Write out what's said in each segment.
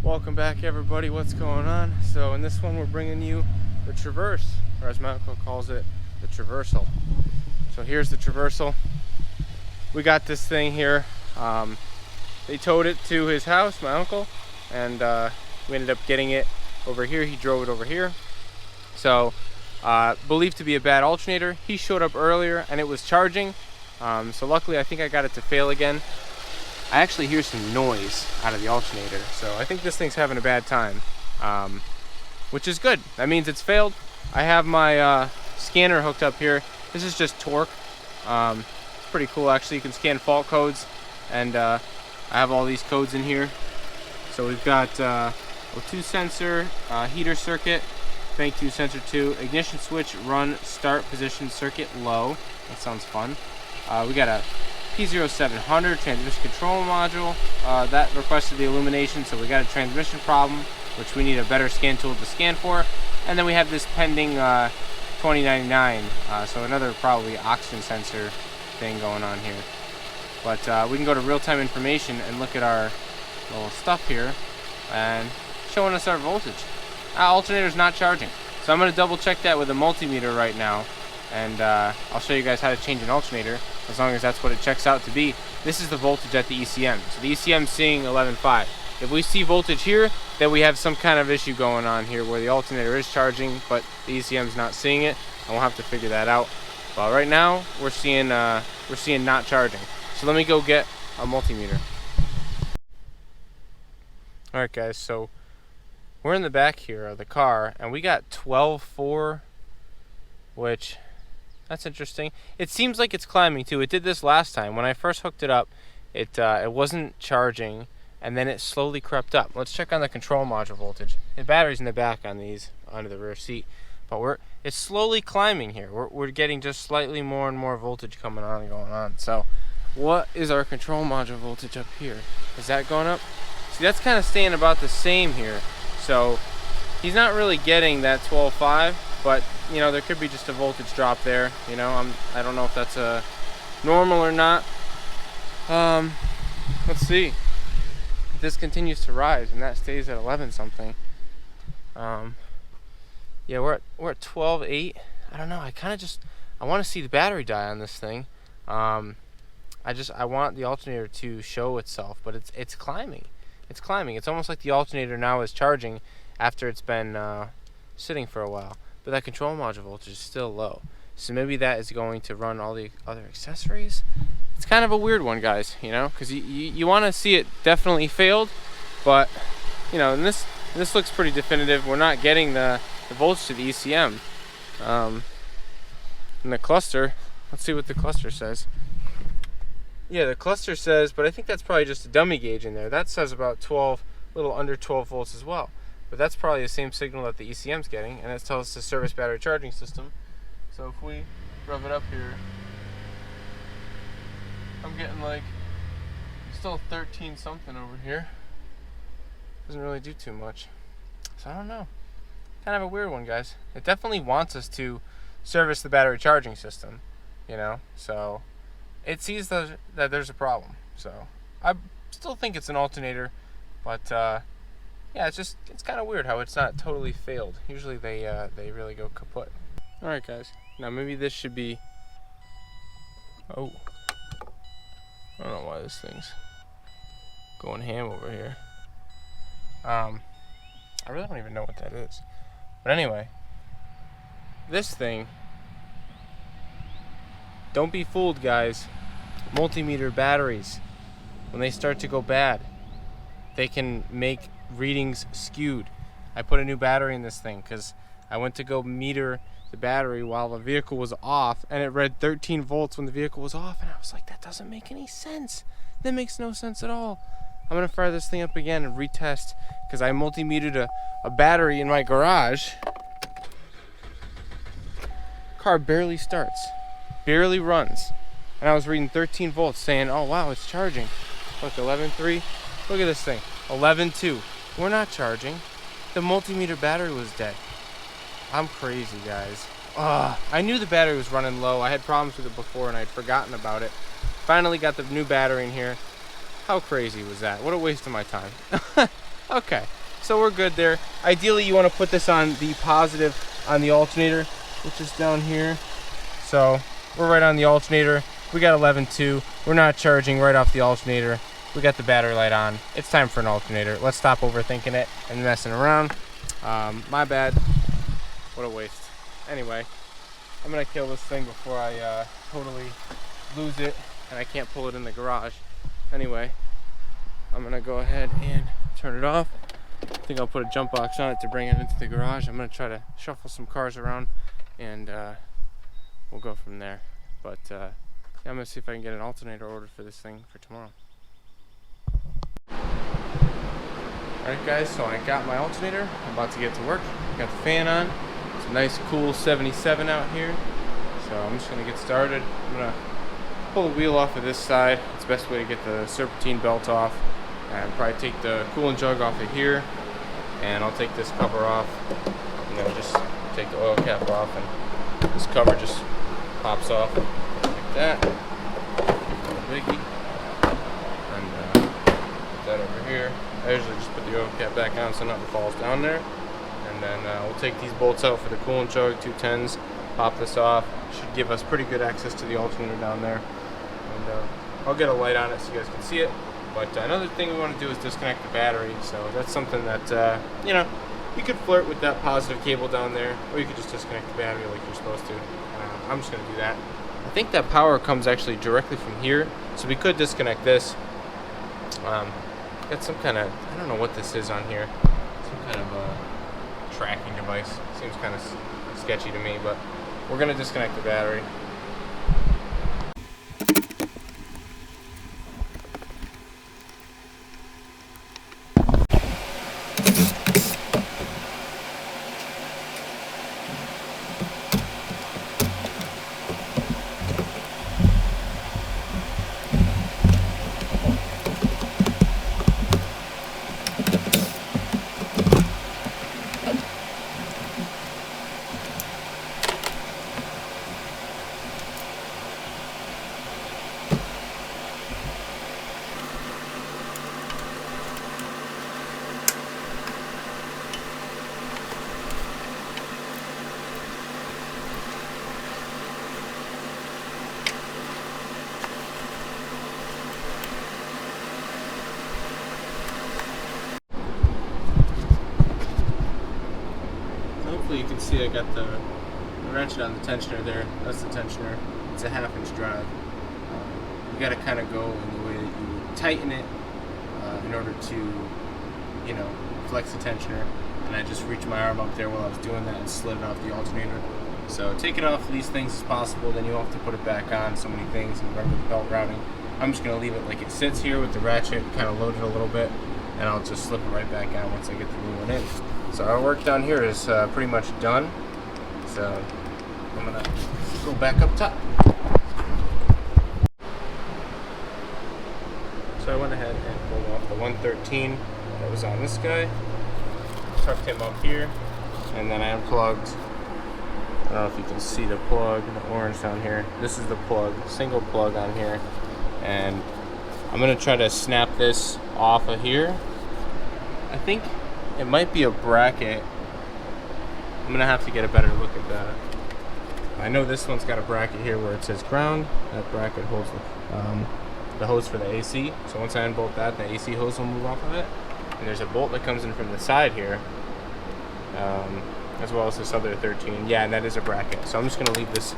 Welcome back, everybody. What's going on? So in this one we're bringing you the traverse, or as my uncle calls it, the traversal. So here's the traversal. We got this thing here. They towed it to his house, my uncle, and we ended up getting it over here. He drove it over here. So believed to be a bad alternator. He showed up earlier and it was charging. So luckily I think I got it to fail again. I actually hear some noise out of the alternator, so I think this thing's having a bad time, which is good. That means it's failed. I have my scanner hooked up here. This is just torque. It's pretty cool, actually. You can scan fault codes, and I have all these codes in here. So we've got O2 sensor, heater circuit, bank 2 sensor 2, ignition switch, run, start position circuit low. That sounds fun. We got a P0700 transmission control module that requested the illumination, so we got a transmission problem, which we need a better scan tool to scan for. And then we have this pending 2099, so another probably oxygen sensor thing going on here. But we can go to real-time information and look at our little stuff here and showing us our voltage. Our alternator's not charging, so I'm going to double check that with a multimeter right now, and I'll show you guys how to change an alternator, as long as that's what it checks out to be. This is the voltage at the ECM. So the ECM is seeing 11.5. If we see voltage here, then we have some kind of issue going on here where the alternator is charging, but the ECM is not seeing it, and we'll have to figure that out. But right now, we're seeing not charging. So let me go get a multimeter. All right, guys. So we're in the back here of the car, and we got 12.4, which, that's interesting. It seems like it's climbing too. It did this last time. When I first hooked it up, it wasn't charging, and then it slowly crept up. Let's check on the control module voltage. The battery's in the back on these, under the rear seat, but it's slowly climbing here. We're getting just slightly more and more voltage coming on and going on. So what is our control module voltage up here? Is that going up? See, that's kind of staying about the same here. So he's not really getting that 12.5, but you know, there could be just a voltage drop there. You know, I don't know if that's a normal or not. Let's see. If this continues to rise and that stays at 11 something. Yeah, we're at 12.8. I don't know. I want to see the battery die on this thing. I want the alternator to show itself, but it's climbing. It's climbing. It's almost like the alternator now is charging after it's been sitting for a while. But that control module voltage is still low. So maybe that is going to run all the other accessories. It's kind of a weird one, guys, you know, because you want to see it definitely failed, but, you know, and this looks pretty definitive. We're not getting the voltage to the ECM. And the cluster, let's see what the cluster says. Yeah, the cluster says, but I think that's probably just a dummy gauge in there. That says about 12, a little under 12 volts as well. But that's probably the same signal that the ECM's getting, and it tells us to service battery charging system. So if we rev it up here, I'm getting like still 13 something over here. Doesn't really do too much. So I don't know. Kind of a weird one, guys. It definitely wants us to service the battery charging system, you know. So it sees that there's a problem. So I still think it's an alternator, but yeah, it's kind of weird how it's not totally failed. Usually they really go kaput. All right, guys. Now maybe this should be. Oh, I don't know why this thing's going ham over here. I really don't even know what that is. But anyway, this thing. Don't be fooled, guys. Multimeter batteries, when they start to go bad, they can make readings skewed. I put a new battery in this thing because I went to go meter the battery while the vehicle was off, and it read 13 volts when the vehicle was off, and I was like, that doesn't make any sense. That makes no sense at all. I'm gonna fire this thing up again and retest, because I multimetered a battery in my garage. Car barely starts, barely runs, and I was reading 13 volts saying, oh wow, it's charging. Look, 11.3. Look at this thing, 11.2. We're not charging. The multimeter battery was dead. I'm crazy, guys. I knew the battery was running low. I had problems with it before and I'd forgotten about it. Finally got the new battery in here. How crazy was that? What a waste of my time. Okay, so we're good there. Ideally, you want to put this on the positive on the alternator, which is down here. So we're right on the alternator. We got 11.2. We're not charging right off the alternator. We got the battery light on. It's time for an alternator. Let's stop overthinking it and messing around. My bad. What a waste. Anyway, I'm gonna kill this thing before I totally lose it and I can't pull it in the garage. Anyway, I'm gonna go ahead and turn it off. I think I'll put a jump box on it to bring it into the garage. I'm gonna try to shuffle some cars around and we'll go from there. But yeah, I'm gonna see if I can get an alternator ordered for this thing for tomorrow. Alright guys, so I got my alternator. I'm about to get to work. Got the fan on. It's a nice cool 77 out here. So I'm just gonna get started. I'm gonna pull the wheel off of this side. It's the best way to get the serpentine belt off. And probably take the coolant jug off of here. And I'll take this cover off. You know, just take the oil cap off and this cover just pops off like that. No biggie. And put that over here. I usually just put the oil cap back on so nothing falls down there. And then we'll take these bolts out for the coolant jug, 210s, pop this off. Should give us pretty good access to the alternator down there. And I'll get a light on it so you guys can see it. But another thing we want to do is disconnect the battery. So that's something that, you know, you could flirt with that positive cable down there, or you could just disconnect the battery like you're supposed to. I'm just going to do that. I think that power comes actually directly from here, so we could disconnect this. Got some kind of, I don't know what this is on here, some kind of a tracking device. Seems kind of sketchy to me, but we're going to disconnect the battery. You can see I got the wrench on the tensioner there. That's the tensioner. It's a 1/2 inch drive. You got to kind of go in the way that you tighten it in order to, you know, flex the tensioner. And I just reached my arm up there while I was doing that and slid it off the alternator. So take it off least things as possible, then you won't have to put it back on so many things and remember the belt routing. I'm just going to leave it like it sits here with the ratchet kind of loaded a little bit, and I'll just slip it right back on once I get the new one in. So our work down here is pretty much done. So I'm gonna go back up top. So I went ahead and pulled off the 113 that was on this guy, tucked him up here, and then I unplugged. I don't know if you can see the plug, the orange down here. This is the plug, single plug on here, and I'm gonna try to snap this off of here. I think it might be a bracket. I'm gonna have to get a better look at that. I know this one's got a bracket here where it says ground. That bracket holds the hose for the AC. So once I unbolt that, the AC hose will move off of it. And there's a bolt that comes in from the side here, as well as this other 13. Yeah, and that is a bracket. So I'm just gonna leave this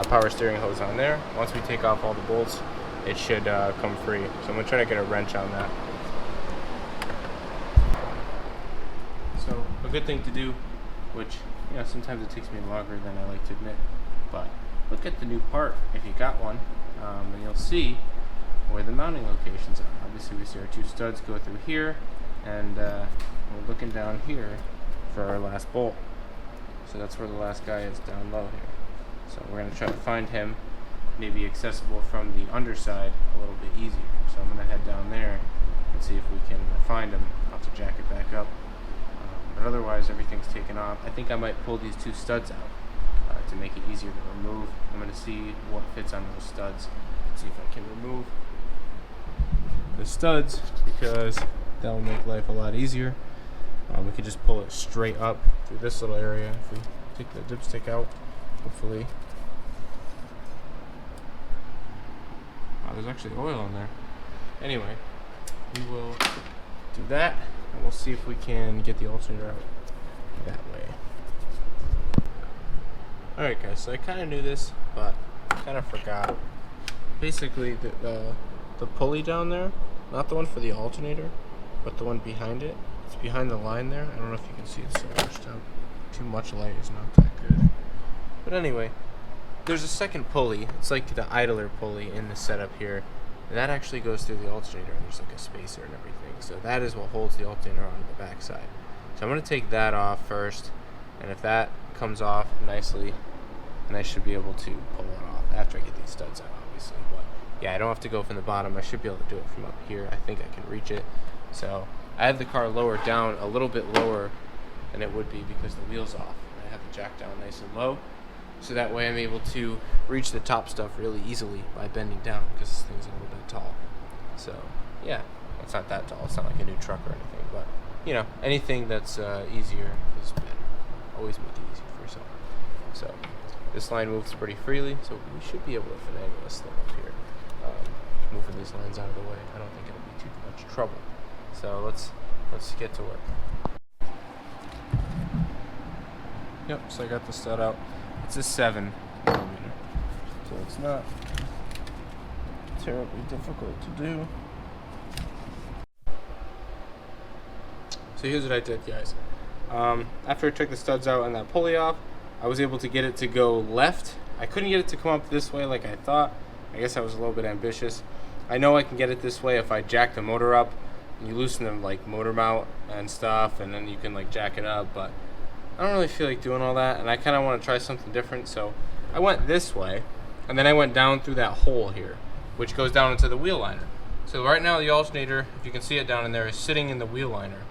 power steering hose on there. Once we take off all the bolts, it should come free. So I'm gonna try to get a wrench on that. So a good thing to do, which, you know, sometimes it takes me longer than I like to admit, but look at the new part if you got one, and you'll see where the mounting locations are. Obviously we see our 2 studs go through here, and we're looking down here for our last bolt. So that's where the last guy is, down low here. So we're going to try to find him, maybe accessible from the underside a little bit easier. So I'm going to head down there and see if we can find him. I'll have to jack it back up. But otherwise everything's taken off. I think I might pull these 2 studs out to make it easier to remove. I'm going to see what fits on those studs. See if I can remove the studs, because That will make life a lot easier. We could just pull it straight up through this little area if we take the dipstick out, hopefully. Oh, there's actually oil in there. Anyway, we will do that, and we'll see if we can get the alternator out that way. Alright guys, so I kind of knew this, but kind of forgot. Basically, the pulley down there, not the one for the alternator, but the one behind it, it's behind the line there. I don't know if you can see it so washed out. Too much light is not that good. But anyway, there's a second pulley. It's like the idler pulley in the setup here. And that actually goes through the alternator, and there's like a spacer and everything. So that is what holds the alternator onto the back side. So I'm going to take that off first, and if that comes off nicely, then I should be able to pull it off after I get these studs out, obviously. But yeah, I don't have to go from the bottom. I should be able to do it from up here. I think I can reach it. So I have the car lowered down a little bit lower than it would be because the wheel's off. I have the jack down nice and low, so that way I'm able to reach the top stuff really easily by bending down, because this thing's a little bit tall. So yeah, it's not that tall. It's not like a new truck or anything, but you know, anything that's easier is better. Always make it easy for yourself. So this line moves pretty freely, so we should be able to finagle this thing up here. Moving these lines out of the way, I don't think it'll be too much trouble. So let's get to work. Yep, so I got the stud out. It's a 7mm, so it's not terribly difficult to do. So here's what I did, guys. After I took the studs out and that pulley off, I was able to get it to go left. I couldn't get it to come up this way like I thought. I guess I was a little bit ambitious. I know I can get it this way if I jack the motor up. You loosen the like motor mount and stuff, and then you can like jack it up, but I don't really feel like doing all that, and I kind of want to try something different. So I went this way, and then I went down through that hole here, which goes down into the wheel liner. So right now the alternator, if you can see it down in there, is sitting in the wheel liner.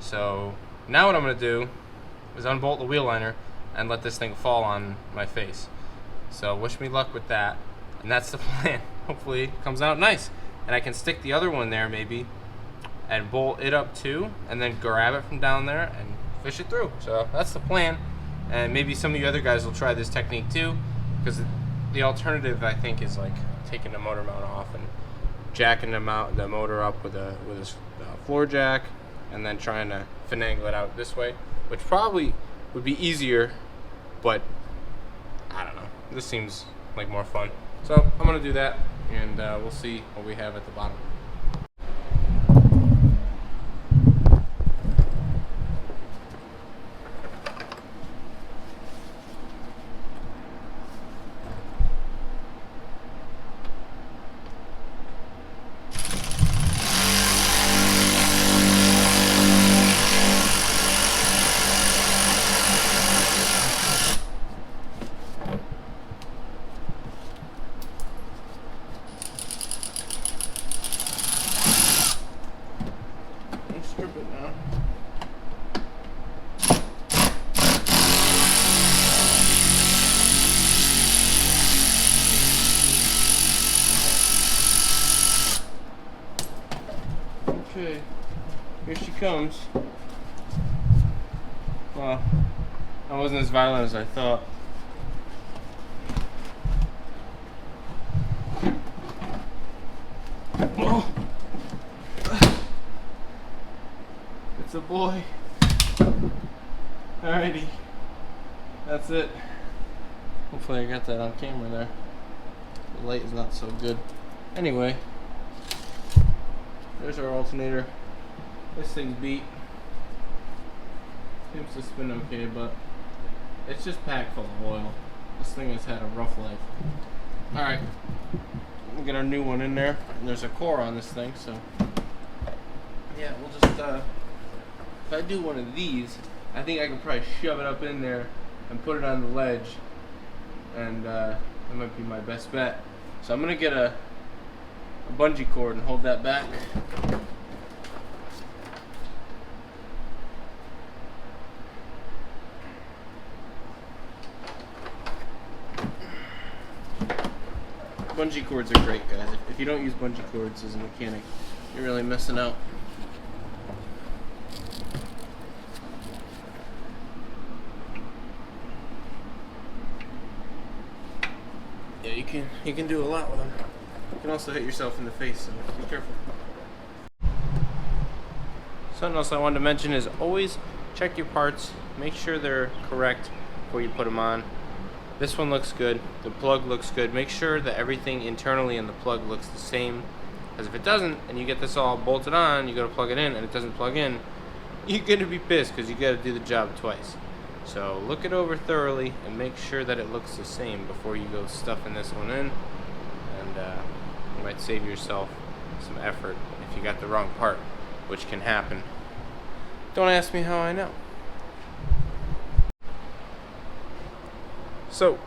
So now what I'm going to do is unbolt the wheel liner and let this thing fall on my face. So wish me luck with that, and that's the plan. Hopefully it comes out nice, and I can stick the other one there maybe and bolt it up too, and then grab it from down there and fish it through. So that's the plan, and maybe some of you other guys will try this technique too, because the alternative I think is like taking the motor mount off and jacking the motor up with a floor jack, and then trying to finagle it out this way, which probably would be easier, but I don't know, this seems like more fun. So I'm gonna do that, and we'll see what we have at the bottom. Strip it now. Okay, here she comes. Well, that wasn't as violent as I thought. Oh. It's a boy. Alrighty, that's it. Hopefully I got that on camera there. The light is not so good. Anyway, there's our alternator. This thing's beat. Seems to spin okay, but it's just packed full of oil. This thing has had a rough life. Alright, we'll get our new one in there. And there's a core on this thing, so yeah, we'll just if I do one of these, I think I can probably shove it up in there and put it on the ledge, and that might be my best bet. So I'm gonna get a bungee cord and hold that back. Bungee cords are great, guys. If you don't use bungee cords as a mechanic, you're really missing out. you can do a lot with them. You can also hit yourself in the face, so be careful. Something else I wanted to mention is always check your parts, make sure they're correct before you put them on. This one looks good, the plug looks good. Make sure that everything internally in the plug looks the same, because if it doesn't and you get this all bolted on, you go to plug it in and it doesn't plug in, you're gonna be pissed because you gotta do the job twice. So look it over thoroughly and make sure that it looks the same before you go stuffing this one in, and you might save yourself some effort if you got the wrong part, which can happen. Don't ask me how I know. So,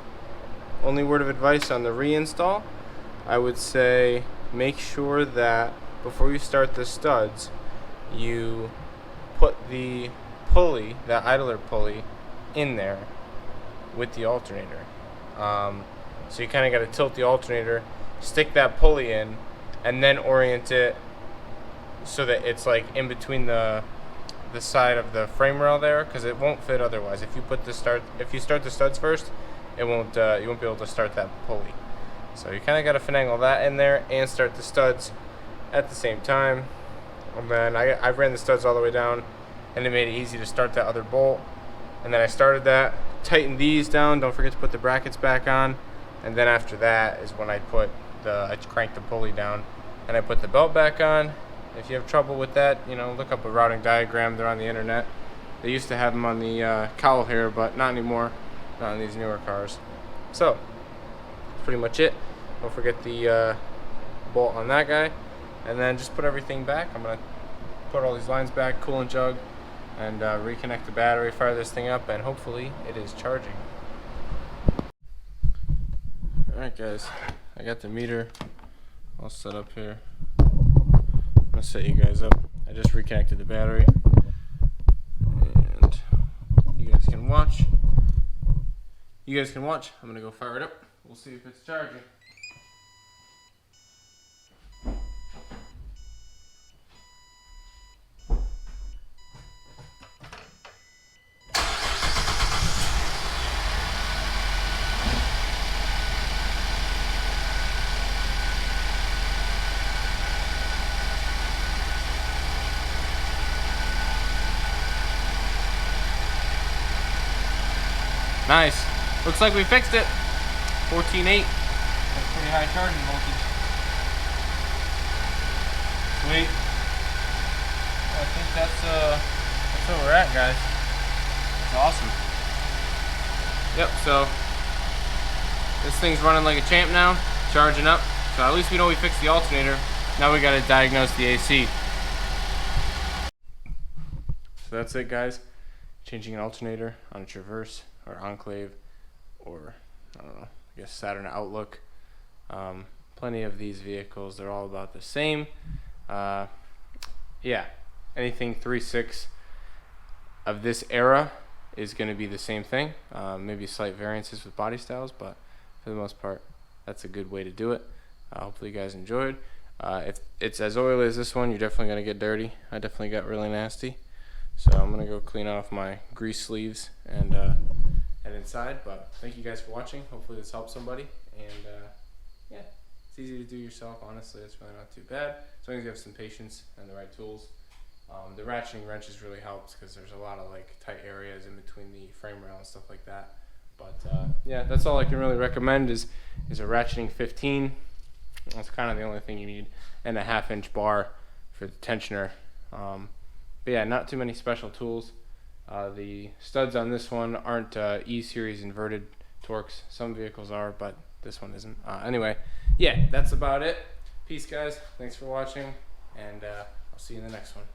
only word of advice on the reinstall, I would say make sure that before you start the studs, you put the pulley, that idler pulley, in there with the alternator. So you kind of got to tilt the alternator, stick that pulley in, and then orient it so that it's like in between the side of the frame rail there, because it won't fit otherwise. If you start the studs first, it won't. You won't be able to start that pulley. So you kind of got to finagle that in there and start the studs at the same time. And then I ran the studs all the way down, and it made it easy to start that other bolt. And then I started that, tightened these down. Don't forget to put the brackets back on. And then after that is when I cranked the pulley down, and I put the belt back on. If you have trouble with that, look up a routing diagram. They're on the internet. They used to have them on the cowl here, but not anymore. Not on these newer cars. So, that's pretty much it. Don't forget the bolt on that guy. And then just put everything back. I'm going to put all these lines back, coolant jug, and reconnect the battery, fire this thing up, and hopefully it is charging. Alright guys, I got the meter all set up here. I'm going to set you guys up. I just reconnected the battery. And you guys can watch. I'm going to go fire it up. We'll see if it's charging. Nice. Looks like we fixed it. 14.8. That's pretty high charging voltage. Sweet. Well, I think that's where we're at, guys. That's awesome. Yep, so this thing's running like a champ now, charging up. So at least we know we fixed the alternator. Now we gotta diagnose the AC. So that's it, guys. Changing an alternator on a Traverse or Enclave, or I don't know, I guess Saturn Outlook. Plenty of these vehicles, they're all about the same. Yeah, anything 3.6 of this era is going to be the same thing. Maybe slight variances with body styles, but for the most part, that's a good way to do it. Hopefully you guys enjoyed. If it's as oily as this one, you're definitely going to get dirty. I definitely got really nasty. So I'm going to go clean off my grease sleeves and inside. But thank you guys for watching. Hopefully this helps somebody. And yeah, it's easy to do yourself. Honestly, it's really not too bad, as long as you have some patience and the right tools. The ratcheting wrenches really helps because there's a lot of like tight areas in between the frame rail and stuff like that. But yeah, that's all I can really recommend is a ratcheting 15. That's kind of the only thing you need, and a 1/2-inch bar for the tensioner. But yeah, not too many special tools. The studs on this one aren't E-series inverted Torx. Some vehicles are, but this one isn't. Anyway, yeah, that's about it. Peace, guys. Thanks for watching, and I'll see you in the next one.